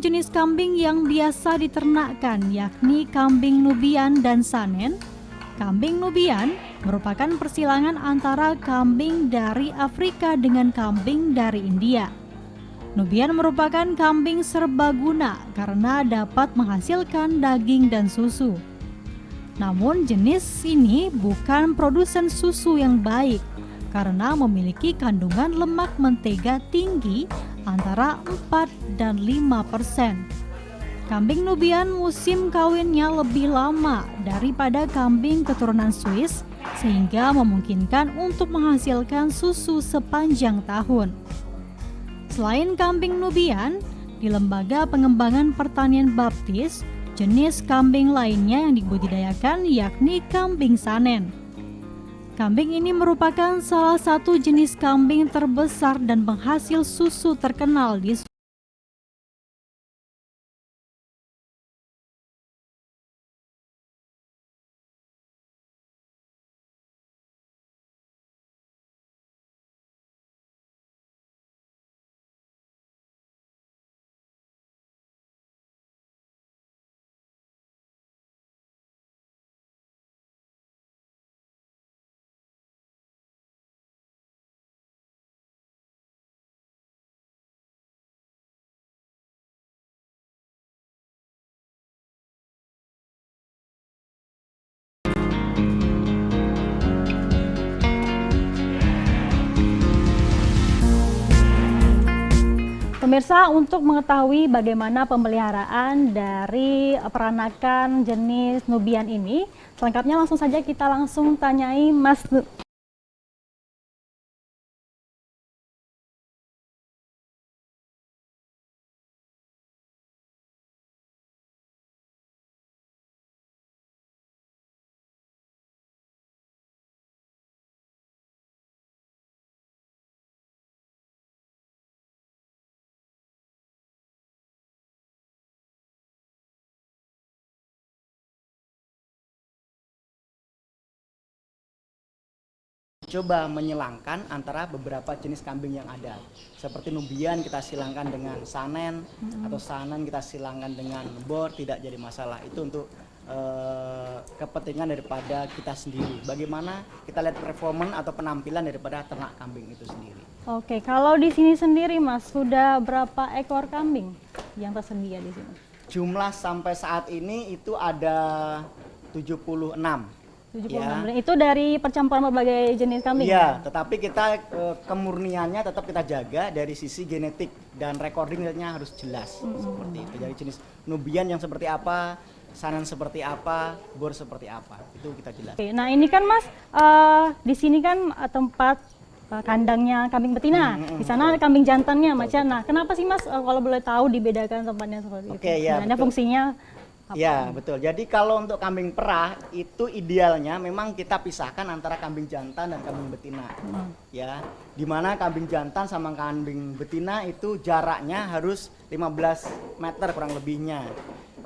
jenis kambing yang biasa diternakkan, yakni kambing Nubian dan Saanen. Kambing Nubian merupakan persilangan antara kambing dari Afrika dengan kambing dari India. Nubian merupakan kambing serbaguna karena dapat menghasilkan daging dan susu. Namun jenis ini bukan produsen susu yang baik karena memiliki kandungan lemak mentega tinggi antara 4 dan 5%. Kambing Nubian musim kawinnya lebih lama daripada kambing keturunan Swiss sehingga memungkinkan untuk menghasilkan susu sepanjang tahun. Selain kambing Nubian, di Lembaga Pengembangan Pertanian Baptis, jenis kambing lainnya yang dibudidayakan yakni kambing Saanen. Kambing ini merupakan salah satu jenis kambing terbesar dan penghasil susu terkenal di Pemirsa, untuk mengetahui bagaimana pemeliharaan dari peranakan jenis Nubian ini, selengkapnya langsung saja kita langsung tanyai Mas. Coba menyilangkan antara beberapa jenis kambing yang ada. Seperti Nubian kita silangkan dengan Saanen, atau Saanen kita silangkan dengan Boer, tidak jadi masalah. Itu untuk kepentingan daripada kita sendiri. Bagaimana kita lihat performa atau penampilan daripada ternak kambing itu sendiri. Oke, kalau di sini sendiri Mas, sudah berapa ekor kambing yang tersedia di sini? Jumlah sampai saat ini itu ada 76. 76. Ya. Itu dari percampuran berbagai jenis kambing? Iya, tetapi kita kemurniannya tetap kita jaga dari sisi genetik dan recordingnya harus jelas seperti itu. Dari jenis Nubian yang seperti apa, Saanen seperti apa, Boer seperti apa, itu kita jelas. Oke, nah ini kan Mas, di sini kan tempat kandangnya kambing betina, di sana ada kambing jantannya, macam. Nah, kenapa sih Mas kalau boleh tahu dibedakan tempatnya seperti itu? Ya, nah, fungsinya apa? Ya, betul. Jadi kalau untuk kambing perah itu idealnya memang kita pisahkan antara kambing jantan dan kambing betina. Ya, dimana kambing jantan sama kambing betina itu jaraknya harus 15 meter kurang lebihnya.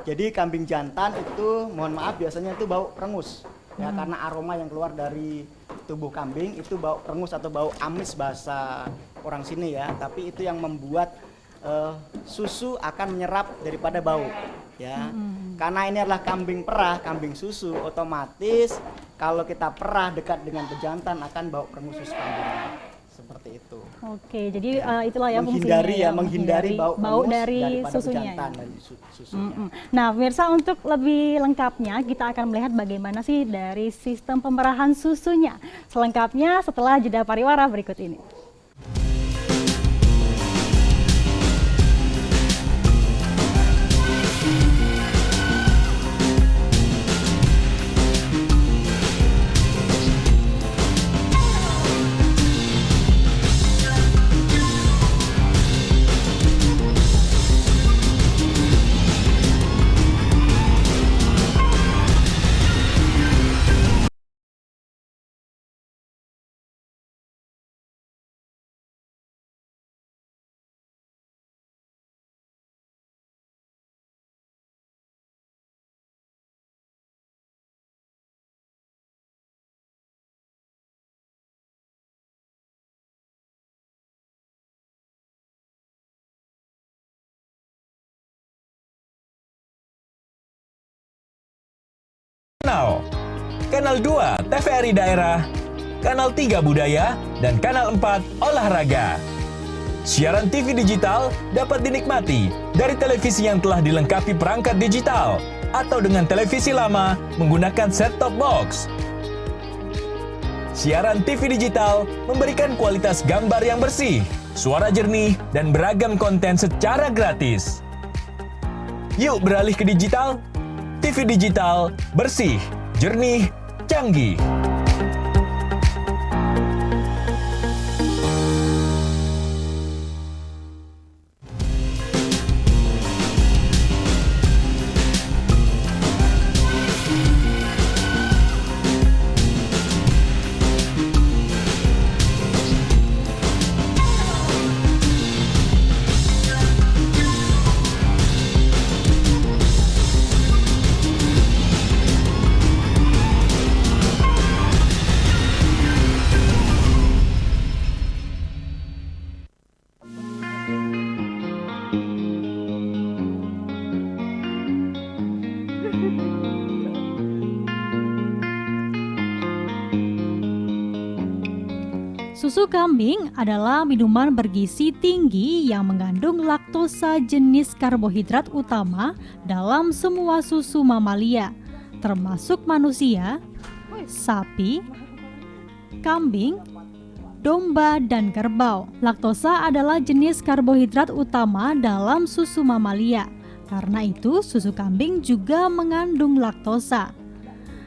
Jadi kambing jantan itu mohon maaf biasanya itu bau rengus. Ya, karena aroma yang keluar dari tubuh kambing itu bau rengus atau bau amis bahasa orang sini ya. Tapi itu yang membuat susu akan menyerap daripada bau. Ya, karena ini adalah kambing perah, kambing susu, otomatis kalau kita perah dekat dengan pejantan akan bau rengus susu kambing. Seperti itu. Oke, jadi itulah ya menghindari fungsinya ya, menghindari bau dari susunya. Susunya. Nah, pemirsa, untuk lebih lengkapnya kita akan melihat bagaimana sih dari sistem pemerahan susunya. Selengkapnya setelah jeda pariwara berikut ini. Kanal 2 TVRI Daerah, Kanal 3 Budaya, dan Kanal 4 Olahraga. Siaran TV digital dapat dinikmati dari televisi yang telah dilengkapi perangkat digital atau dengan televisi lama menggunakan set-top box. Siaran TV digital memberikan kualitas gambar yang bersih, suara jernih, dan beragam konten secara gratis. Yuk beralih ke digital. TV digital bersih, jernih, canggih. Susu kambing adalah minuman bergizi tinggi yang mengandung laktosa, jenis karbohidrat utama dalam semua susu mamalia, termasuk manusia, sapi, kambing, domba, dan kerbau. Laktosa adalah jenis karbohidrat utama dalam susu mamalia. Karena itu, susu kambing juga mengandung laktosa.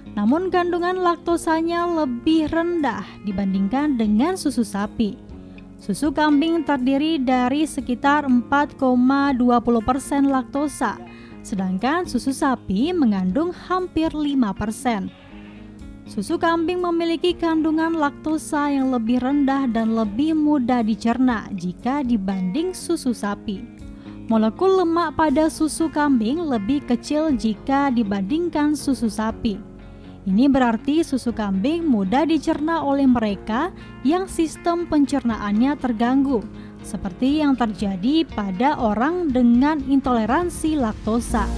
Namun kandungan laktosanya lebih rendah dibandingkan dengan susu sapi. Susu kambing terdiri dari sekitar 4,20% laktosa, sedangkan susu sapi mengandung hampir 5%. Susu kambing memiliki kandungan laktosa yang lebih rendah dan lebih mudah dicerna jika dibanding susu sapi. Molekul lemak pada susu kambing lebih kecil jika dibandingkan susu sapi. Ini berarti susu kambing mudah dicerna oleh mereka yang sistem pencernaannya terganggu, seperti yang terjadi pada orang dengan intoleransi laktosa.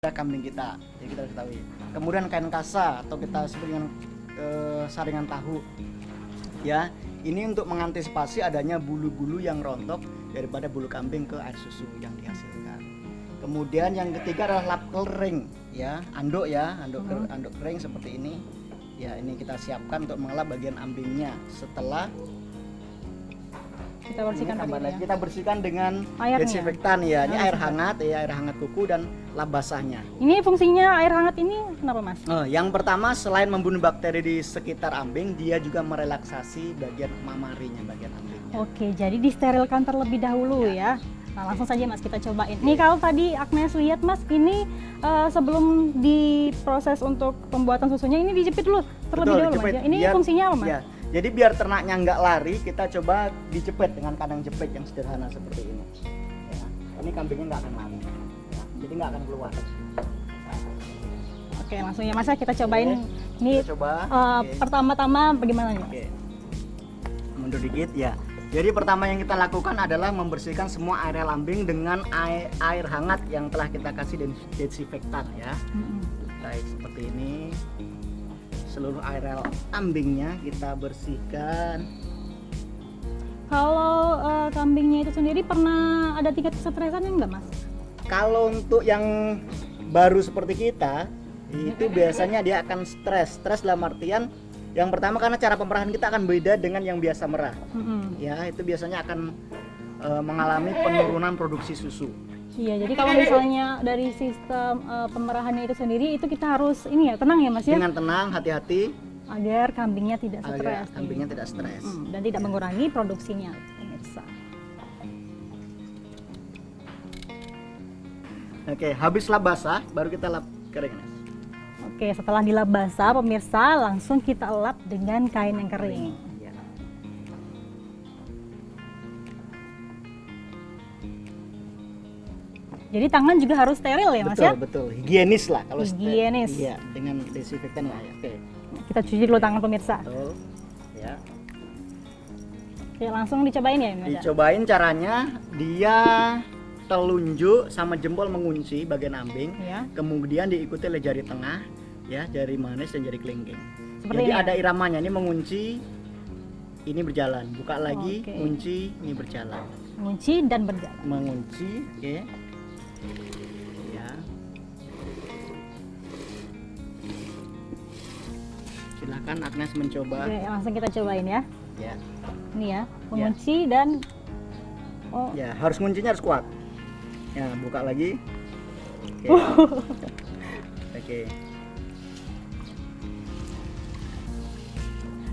Kambing kita, jadi kita harus ketahui. Kemudian kain kasa atau kita sebut dengan saringan tahu, ya ini untuk mengantisipasi adanya bulu-bulu yang rontok daripada bulu kambing ke air susu yang dihasilkan. Kemudian yang ketiga adalah lap kering, ya anduk kering seperti ini, ya ini kita siapkan untuk mengelap bagian ambingnya. Setelah kita bersihkan kita bersihkan dengan airnya. desinfektan ya. Ini air hangat ya, air hangat kuku dan lap basahnya. Ini fungsinya air hangat ini kenapa, Mas? Yang pertama selain membunuh bakteri di sekitar ambing, dia juga merelaksasi bagian mamarinya, bagian ambingnya. Oke, jadi disterilkan terlebih dahulu ya. Nah, langsung saja Mas kita cobain. Nih kalau tadi Agnes lihat Mas, ini sebelum diproses untuk pembuatan susunya ini dijepit dulu terlebih dahulu Mas. Ini fungsinya apa Mas? Ya. Jadi biar ternaknya nggak lari, kita coba dijepit dengan kandang jepit yang sederhana seperti ini. Ya. Ini kambingnya nggak akan lari, ya. Jadi nggak akan keluar. Oke, langsung ya Mas, kita cobain. Ini kita coba. Pertama-tama bagaimana nih? Oke. Mundur dikit ya. Jadi pertama yang kita lakukan adalah membersihkan semua area lambing dengan air hangat yang telah kita kasih desinfektan ya. Baik, seperti ini. Seluruh area ambingnya kita bersihkan. Kalau kambingnya itu sendiri pernah ada tingkat kesetresan enggak Mas? Kalau untuk yang baru seperti kita, itu biasanya dia akan stres dalam artian yang pertama karena cara pemerahan kita akan beda dengan yang biasa merah. Ya, itu biasanya akan mengalami penurunan produksi susu. Iya, jadi kalau misalnya dari sistem pemerahannya itu sendiri itu kita harus ini ya, tenang ya Mas ya. Dengan tenang, hati-hati agar kambingnya tidak stres. Kambingnya tidak stres. Dan tidak mengurangi produksinya, pemirsa. Oke, habis lap basah baru kita lap kering. Nes. Oke, setelah dilap basah pemirsa, langsung kita lap dengan kain yang kering. Ya. Jadi tangan juga harus steril ya Mas Betul, ya? betul. Higienis lah kalau Higienis. Iya, dengan desinfektan lah ya. Oke. Kita cuci dulu tangan pemirsa. Betul. Ya. Oke, langsung dicobain ya Mas? Dicobain caranya, dia telunjuk sama jempol mengunci bagian ambing, Ya. kemudian diikuti oleh jari tengah, ya, jari manis dan jari kelingking. Seperti Jadi ini ya? ada iramanya, ini mengunci, ini berjalan, buka lagi, Oke. kunci, ini berjalan, Mengunci dan berjalan. mengunci, oke, ya. Silakan Agnes mencoba, Oke, langsung kita cobain ya. ya, Ini ya, mengunci dan ya, harus kuncinya harus kuat, ya, buka lagi, oke, oke.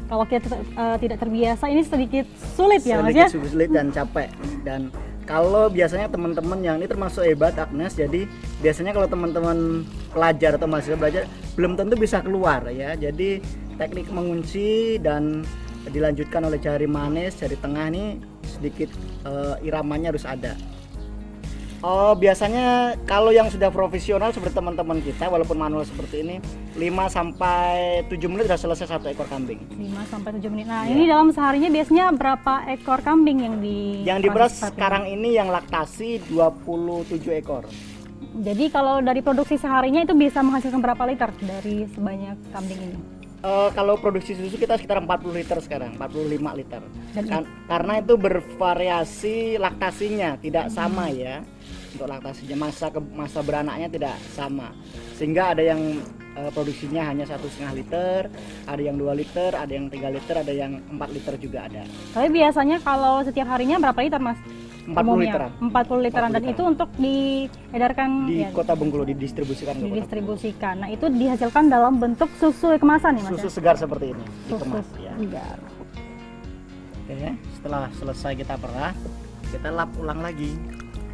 kalau kita tidak terbiasa ini sedikit sulit ya Mas ya? Sedikit sulit dan capek. Dan kalau biasanya teman-teman yang ini termasuk hebat Agnes, jadi biasanya kalau teman-teman pelajar atau mahasiswa belajar belum tentu bisa keluar ya. Jadi teknik mengunci dan dilanjutkan oleh jari manis, jari tengah ini sedikit iramanya harus ada. Oh, biasanya kalau yang sudah profesional seperti teman-teman kita walaupun manual seperti ini 5 sampai 7 menit sudah selesai satu ekor kambing. 5 sampai 7 menit. Nah, Iya. ini dalam seharinya biasanya berapa ekor kambing yang Yang diberas sekarang ini yang laktasi 27 ekor. Jadi kalau dari produksi seharinya itu bisa menghasilkan berapa liter dari sebanyak kambing ini? Kalau produksi susu kita sekitar 40 liter sekarang, 45 liter. Dan Karena itu bervariasi laktasinya, tidak sama ya. Untuk laktasinya masa beranaknya tidak sama. Sehingga ada yang produksinya hanya 1,5 liter, ada yang 2 liter, ada yang 3 liter, ada yang 4 liter juga ada. tapi biasanya kalau setiap harinya berapa liter Mas? 40 Umumnya? literan. 40 literan. 40 Dan literan. itu untuk diedarkan Di ya, Kota Bengkulu didistribusikan ke Kota didistribusikan. Nah, itu dihasilkan dalam bentuk susu kemasan nih Mas? Susu ya? segar seperti ini, Susu dikemas ya. segar. Oke, setelah selesai kita perah, kita lap ulang lagi.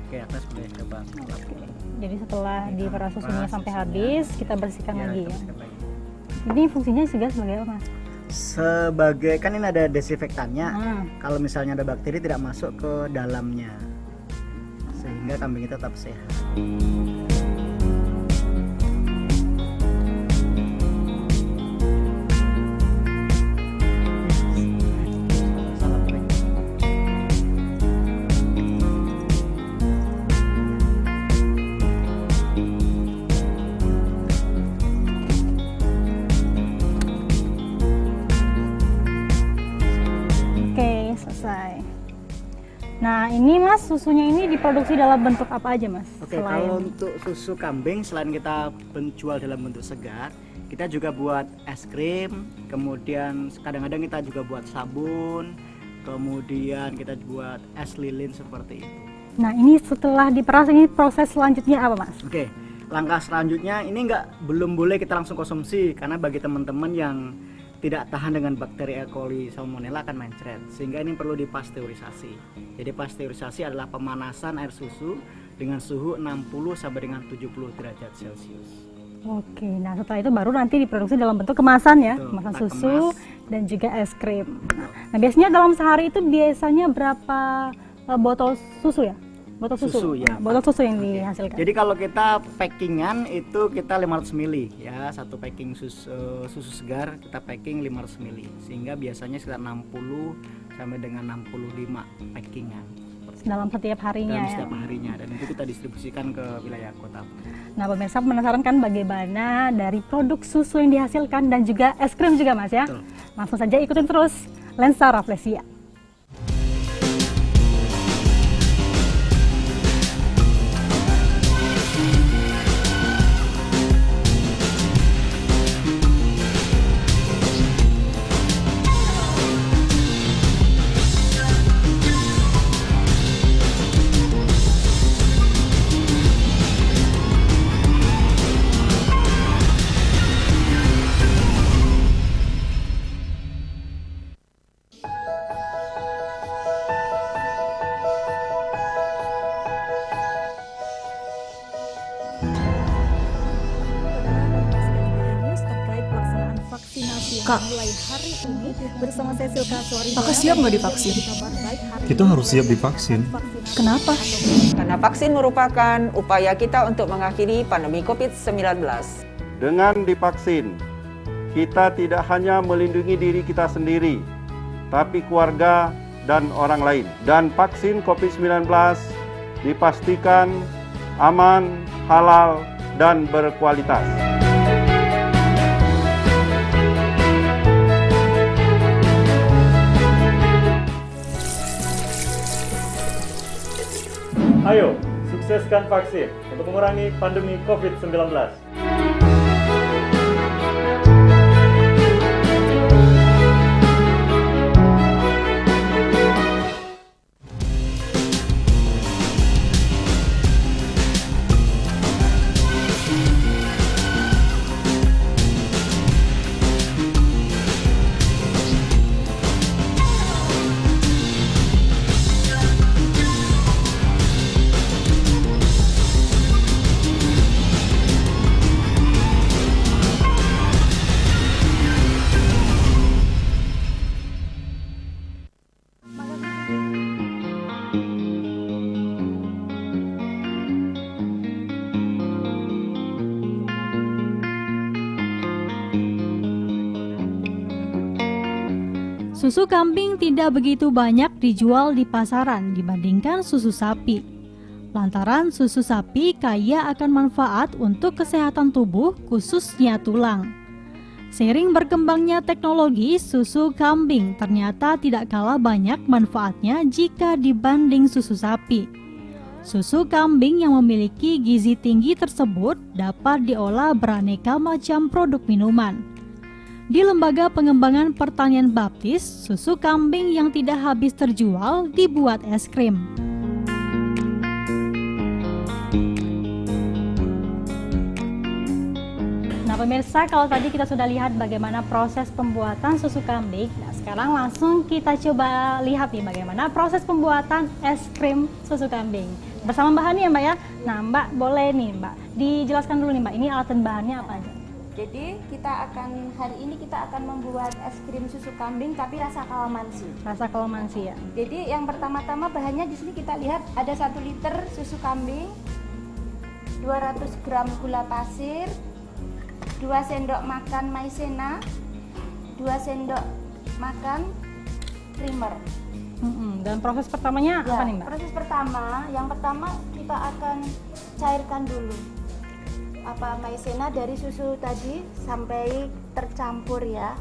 Oke, atas boleh coba lap ulang. Jadi setelah diperas susunya Peras sampai susunya. habis, kita bersihkan Ya, lagi kita ya. bersihkan lagi. Ini fungsinya juga sebagai apa Mas? Sebagai kan ini ada desinfektannya. Ah. Kalau misalnya ada bakteri tidak masuk ke dalamnya, sehingga kambing kita tetap sehat. Salah kering. Oke, selesai. Nah, ini Mas, susunya ini diproduksi dalam bentuk apa aja Mas? Oke, kalau untuk susu kambing selain kita menjual dalam bentuk segar, kita juga buat es krim, kemudian kadang-kadang kita juga buat sabun, kemudian kita buat es lilin seperti itu. Nah, ini setelah diperas ini proses selanjutnya apa Mas? Oke, langkah selanjutnya ini belum boleh kita langsung konsumsi karena bagi teman-teman yang tidak tahan dengan bakteri E. coli salmonella akan mencret, sehingga ini perlu dipasteurisasi. Jadi pasteurisasi adalah pemanasan air susu dengan suhu 60 sampai dengan 70 derajat Celcius. Oke, nah setelah itu baru nanti diproduksi dalam bentuk kemasan ya, Betul, kemasan kita susu kemas. dan juga es krim. Nah, biasanya dalam sehari itu biasanya berapa botol susu ya? Botol susu. Susu, ya. Nah, botol susu yang dihasilkan. Jadi kalau kita packingan itu kita 500 ml ya, satu packing susu segar kita packing 500 ml, sehingga biasanya sekitar 60 sampai dengan 65 packingan dalam setiap harinya dalam ya. setiap harinya, dan itu kita distribusikan ke wilayah kota. Nah, pemirsa penasaran kan bagaimana dari produk susu yang dihasilkan dan juga es krim juga Mas ya? Betul. Langsung saja ikutin terus Lensa Rafflesia. Kak, mulai hari ini bersama saya Silka Suari. Kakak siap nggak divaksin? Kita harus siap divaksin. Kenapa? Karena vaksin merupakan upaya kita untuk mengakhiri pandemi COVID-19. Dengan divaksin, kita tidak hanya melindungi diri kita sendiri, tapi keluarga dan orang lain. Dan vaksin COVID-19 dipastikan aman, halal, dan berkualitas. Ayo, sukseskan vaksin untuk mengurangi pandemi COVID-19. Susu kambing tidak begitu banyak dijual di pasaran dibandingkan susu sapi. Lantaran susu sapi kaya akan manfaat untuk kesehatan tubuh, khususnya tulang. Seiring berkembangnya teknologi, susu kambing ternyata tidak kalah banyak manfaatnya jika dibanding susu sapi. Susu kambing yang memiliki gizi tinggi tersebut dapat diolah beraneka macam produk minuman. Di Lembaga Pengembangan Pertanian Baptis, susu kambing yang tidak habis terjual dibuat es krim. Nah pemirsa, kalau tadi kita sudah lihat bagaimana proses pembuatan susu kambing, nah sekarang langsung kita coba lihat nih bagaimana proses pembuatan es krim susu kambing. Bersama Mbak Hani ya Mbak ya. Nah Mbak boleh nih Mbak, dijelaskan dulu nih Mbak, ini alat dan bahannya apa aja? Jadi hari ini kita akan membuat es krim susu kambing tapi rasa kalamansi. Rasa kalamansi ya. Jadi yang pertama-tama bahannya di sini kita lihat ada 1 liter susu kambing, 200 gram gula pasir, 2 sendok makan maizena, 2 sendok makan creamer. Dan proses pertamanya apa nih Mbak? Proses yang pertama kita akan cairkan dulu maizena dari susu tadi sampai tercampur ya.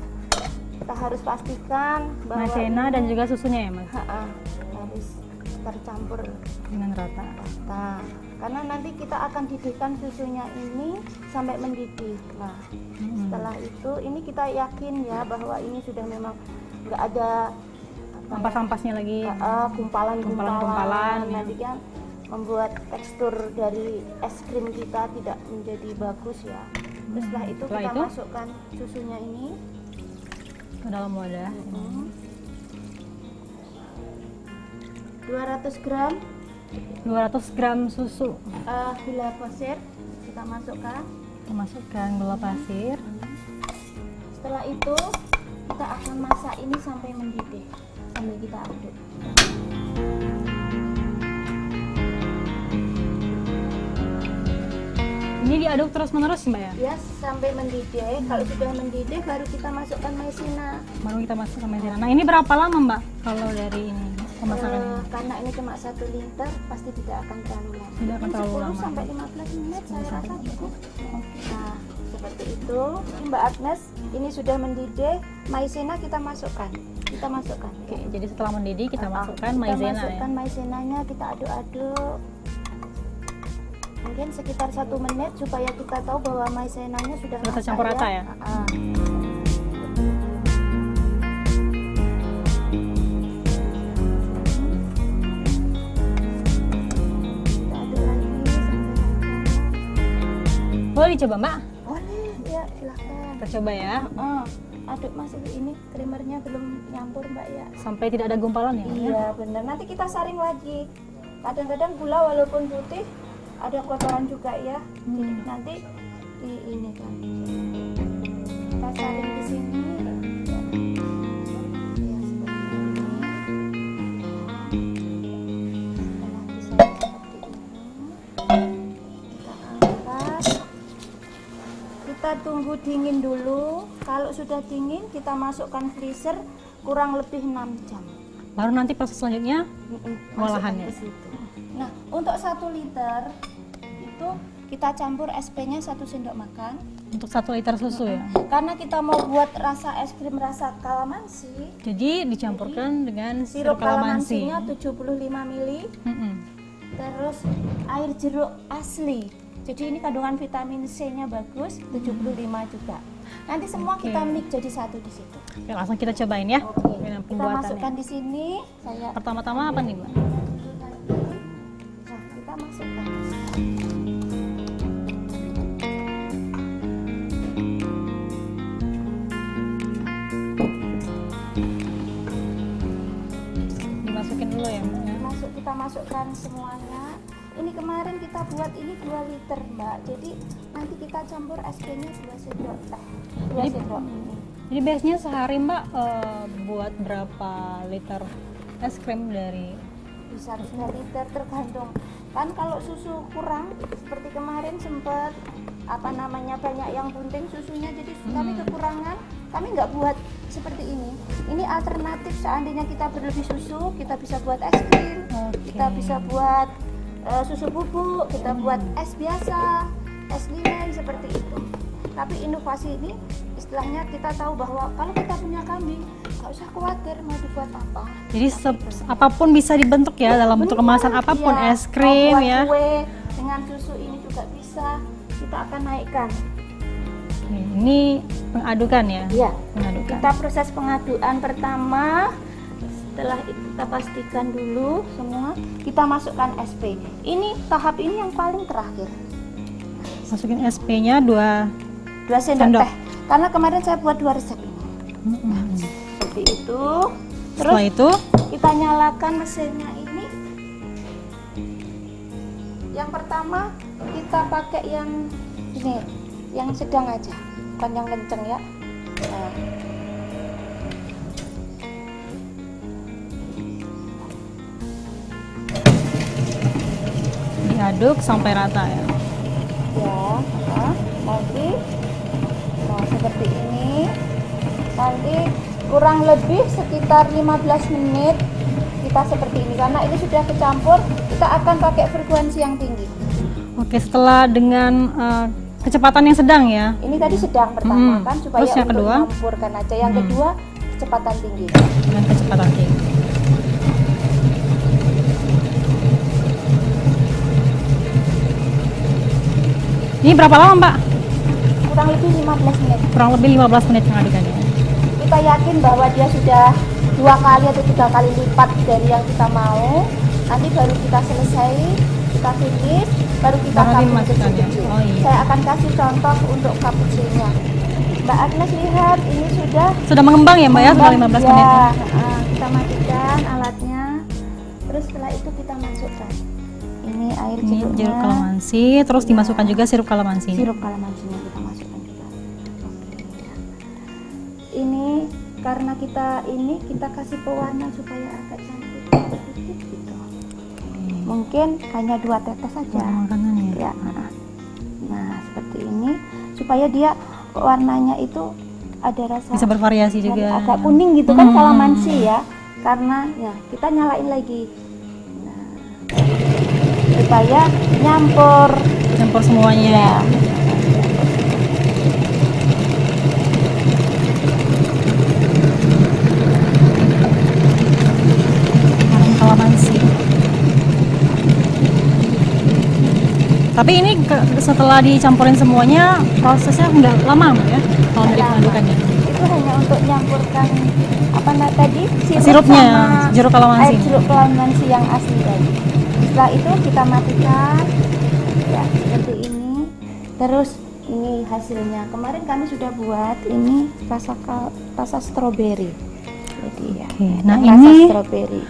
Kita harus pastikan bahwa Maizena dan juga susunya ya Mas? Harus tercampur Dengan rata. Karena nanti kita akan didihkan susunya ini sampai mendidih. Nah, setelah itu ini kita yakin ya bahwa ini sudah memang nggak ada Ampas-ampasnya lagi. Gumpalan-gumpalan. Nanti kan membuat tekstur dari es krim kita tidak menjadi bagus ya. Terus setelah itu kita masukkan susunya ini ke dalam wadah. 200 gram 200 gram susu. Gula pasir kita masukkan. Gula pasir. Setelah itu kita akan masak ini sampai mendidih, sambil kita aduk. Ini diaduk terus-menerus Mbak ya? Ya, sampai mendidih. Kalau sudah mendidih baru kita masukkan maizena. Nah, ini berapa lama Mbak kalau dari ini pemasakannya? Karena ini cuma 1 liter, pasti tidak akan terlalu lama. Tidak akan terlalu lama. 10 sampai 15 menit saya rasa cukup. Nah, seperti itu. Mbak Agnes, ini sudah mendidih, maizena kita masukkan. Oke, jadi setelah mendidih kita masukkan maizena ya. Kita masukkan maizenanya, kita aduk-aduk. Mungkin sekitar 1 menit supaya kita tahu bahwa maizenanya sudah tercampur rata ya. Kita aduk lagi sampai Boleh dicoba Mbak? boleh ya, silahkan. Kita coba ya. Aduk masih ini creamernya belum nyampur Mbak ya. Sampai tidak ada gumpalan ya? Iya benar. Nanti kita saring lagi. Kadang-kadang gula walaupun putih ada kotoran juga ya. Jadi nanti di ini kan kita saring di sini. kita tunggu dingin dulu. Kalau sudah dingin, kita masukkan freezer kurang lebih 6 jam. Baru nanti proses selanjutnya pengolahannya. Masukkan ke situ. Nah, untuk 1 liter itu kita campur SP-nya 1 sendok makan. Untuk 1 liter susu ya. Karena kita mau buat rasa es krim rasa kalamansi, Jadi dicampurkan dengan sirup sirup kalamansi. kalamansinya 75 ml, terus air jeruk asli. Jadi ini kandungan vitamin C-nya bagus, 75 juga. Nanti semua kita mix jadi satu di situ. Oke, langsung kita cobain ya. Oke. Dengan Kita pembuatannya. masukkan di sini. Saya Pertama-tama apa nih, Mbak? Nah, kita masukkan. Dimasukin dulu ya, Mbak ya. Kita masukkan semuanya. Ini kemarin kita buat ini 2 liter, Mbak. Jadi nanti kita campur SP-nya 2 sendok teh. 2 sendok ini. Jadi biasanya sehari Mbak buat berapa liter es krim dari Bisa 3 liter tergantung. Kan kalau susu kurang seperti kemarin sempat banyak yang bunting susunya, jadi kami kekurangan, kami nggak buat seperti ini. Ini alternatif, seandainya kita berlebih susu, kita bisa buat es krim, kita bisa buat susu bubuk, kita buat es biasa, es lilin seperti itu. Tapi inovasi ini istilahnya kita tahu bahwa kalau kita punya kambing, nggak usah khawatir mau dibuat apa. Jadi apapun bisa dibentuk ya dalam bentuk kemasan apapun, Iya, es krim mau buat ya. kue dengan susu ini juga bisa. Kita akan naikkan. Ini pengadukan ya. Iya. Pengadukan. Kita proses pengaduan pertama. Setelah itu kita pastikan dulu semua. Kita masukkan SP. Ini tahap ini yang paling terakhir. Masukin SP-nya 2 2 sendok teh. Karena kemarin saya buat 2 resep ini. Seperti itu. Terus Setelah itu kita nyalakan mesinnya ini. Yang pertama kita pakai yang ini, yang sedang aja, bukan yang kenceng ya. Nah. diaduk sampai rata ya. Ya, nanti seperti ini. Nanti kurang lebih sekitar 15 menit kita seperti ini, karena ini sudah kecampur. Kita akan pakai frekuensi yang tinggi. Oke, setelah dengan kecepatan yang sedang ya. Ini tadi sedang pertama kan, supaya Terus yang untuk kedua? mencampurkan aja. Yang kedua kecepatan tinggi. Dengan kecepatan tinggi. Ini berapa lama Mbak? Kurang lebih 15 menit. Kurang lebih 15 menit pengadukannya. Kita yakin bahwa dia sudah 2 kali atau 3 kali lipat dari yang kita mau. Nanti baru kita selesai, kita finish, baru kita Baru cupping dimasukkan ya? kecil-kecil. Oh, iya. Saya akan kasih contoh untuk cappuccino-nya. Mbak Agnes lihat, ini Sudah mengembang ya Mbak ya, setelah 15 menit. ya. Kita matikan alatnya. Terus setelah itu kita masukkan. Ini air Ini jeruknya. jeruk kalamansi, terus dimasukkan juga sirup kalamansi. Sirup kalamansinya kita masukkan juga. Ini karena kita kasih pewarna supaya agak cantik sedikit gitu. Mungkin hanya 2 tetes saja. Makanan ya. Ya. Nah, seperti ini supaya dia warnanya itu ada rasa Bisa bervariasi juga. agak kuning gitu kan kalamansi ya. Karena ya kita nyalain lagi. Nah, supaya Campur semuanya ya. Kalamansi. Tapi ini setelah dicampurin semuanya prosesnya nggak lama Mbak ya kalau dari pengadukannya. Itu hanya untuk nyampurkan tadi Sirupnya, sama jeruk kalamansi. air jeruk kalamansi yang asli tadi. Setelah itu kita matikan ya seperti ini. Terus ini hasilnya. Kemarin kami sudah buat ini rasa stroberi. Jadi ya. Oke, nah rasa ini stroberi.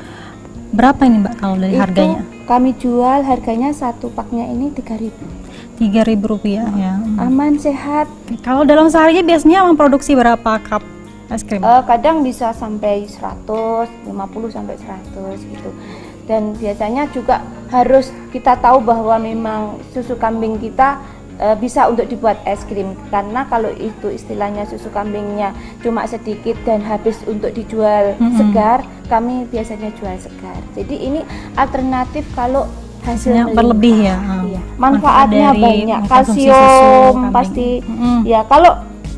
berapa ini Mbak kalau dari harganya? Kami jual harganya satu paknya ini 3.000. Rp3.000 ya. Aman, sehat. Kalau dalam seharinya biasanya memproduksi berapa cup es krim? Kadang bisa sampai 150 sampai 100 gitu. Dan biasanya juga harus kita tahu bahwa memang susu kambing kita bisa untuk dibuat es krim, karena kalau itu istilahnya susu kambingnya cuma sedikit dan habis untuk dijual segar, kami biasanya jual segar. Jadi ini alternatif kalau hasilnya berlebih ya. Iya. Manfaatnya dari banyak, mengkonsumsi susu kalsium kambing. pasti. Ya kalau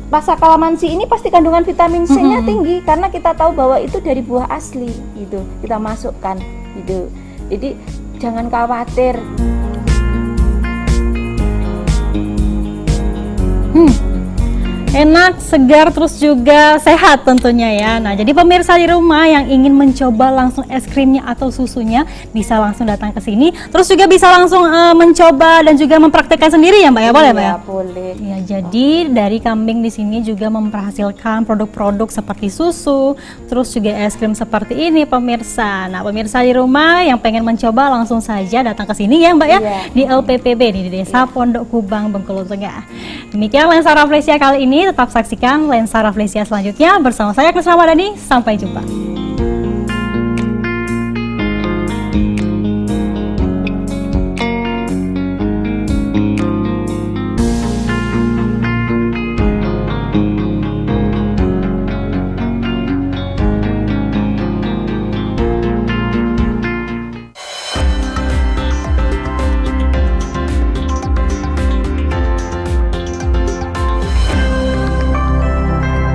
Pasa kalamansi ini pasti kandungan vitamin C-nya tinggi karena kita tahu bahwa itu dari buah asli gitu. Kita masukkan gitu. Jadi jangan khawatir. Enak, segar, terus juga sehat tentunya ya. Nah, jadi pemirsa di rumah yang ingin mencoba langsung es krimnya atau susunya bisa langsung datang ke sini. Terus juga bisa langsung mencoba dan juga mempraktekkan sendiri ya Mbak ya, boleh Mbak ya? Boleh. Ya, jadi dari kambing di sini juga menghasilkan produk-produk seperti susu, terus juga es krim seperti ini pemirsa. Nah, pemirsa di rumah yang pengen mencoba langsung saja datang ke sini ya Mbak ya, di LPPB di Desa Pondok Kubang, Bengkulu Tengah. Demikian Lensa Rafflesia kali ini. Tetap saksikan Lensa Rafflesia selanjutnya bersama saya Krisna Madani. Sampai jumpa.